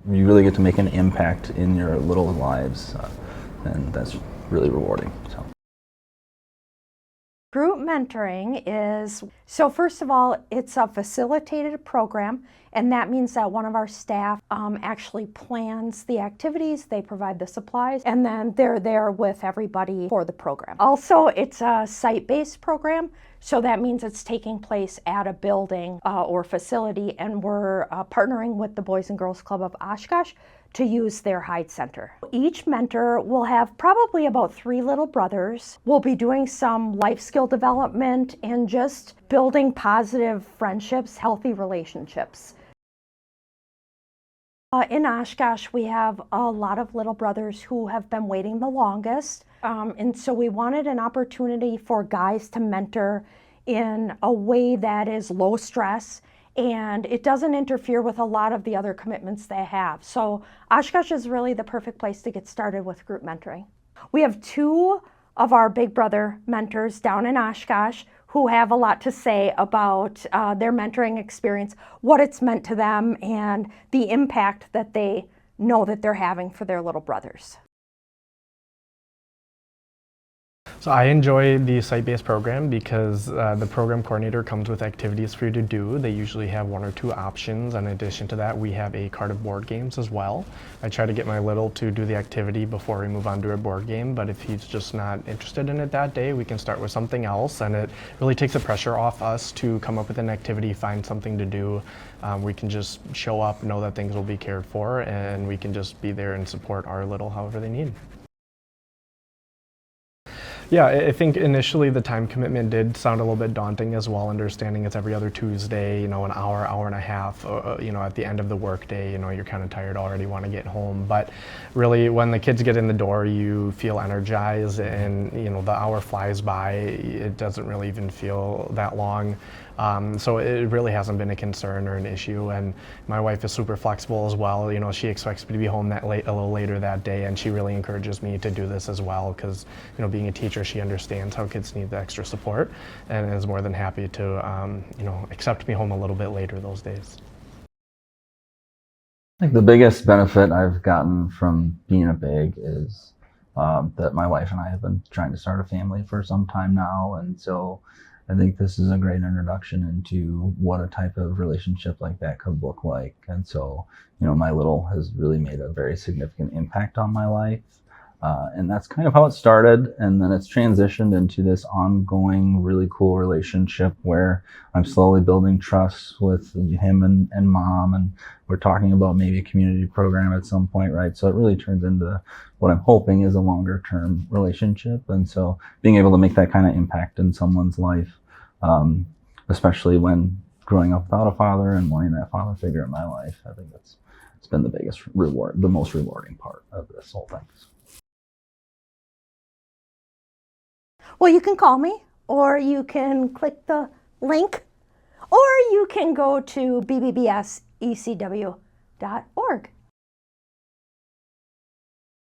You really get to make an impact in your little lives, and that's really rewarding. So. Group mentoring is, so first of all, it's a facilitated program, and that means that one of our staff actually plans the activities, they provide the supplies, and then they're there with everybody for the program. Also, it's a site-based program, so that means it's taking place at a building or facility, and we're partnering with the Boys and Girls Club of Oshkosh to use their Hyde Center. Each mentor will have probably about 3 little brothers. We'll be doing some life skill development and just building positive friendships, healthy relationships. In Oshkosh, we have a lot of little brothers who have been waiting the longest. And so we wanted an opportunity for guys to mentor in a way that is low stress and it doesn't interfere with a lot of the other commitments they have. So Oshkosh is really the perfect place to get started with group mentoring. We have 2 of our big brother mentors down in Oshkosh who have a lot to say about their mentoring experience, what it's meant to them, and the impact that they know that they're having for their little brothers. So I enjoy the site-based program because the program coordinator comes with activities for you to do. They usually have 1 or 2 options. In addition to that, we have a card of board games as well. I try to get my little to do the activity before we move on to a board game, but if he's just not interested in it that day, we can start with something else, and it really takes the pressure off us to come up with an activity, find something to do. We can just show up, know that things will be cared for, and we can just be there and support our little however they need. Yeah, I think initially the time commitment did sound a little bit daunting as well, understanding it's every other Tuesday, an hour, hour and a half, at the end of the workday, you're kind of tired already, want to get home. But really, when the kids get in the door, you feel energized and, the hour flies by. It doesn't really even feel that long. So it really hasn't been a concern or an issue, and my wife is super flexible as well. She expects me to be home a little later that day, and she really encourages me to do this as well because, being a teacher, she understands how kids need the extra support and is more than happy to, accept me home a little bit later those days. I think the biggest benefit I've gotten from being a big is that my wife and I have been trying to start a family for some time now, and so I think this is a great introduction into what a type of relationship like that could look like. And so, my little has really made a very significant impact on my life. And that's kind of how it started. And then it's transitioned into this ongoing, really cool relationship where I'm slowly building trust with him and mom. And we're talking about maybe a community program at some point, right? So it really turns into what I'm hoping is a longer term relationship. And so being able to make that kind of impact in someone's life, especially when growing up without a father and wanting that father figure in my life, I think it's been the biggest reward, the most rewarding part of this whole thing. Well, you can call me, or you can click the link, or you can go to BBBSECW.org.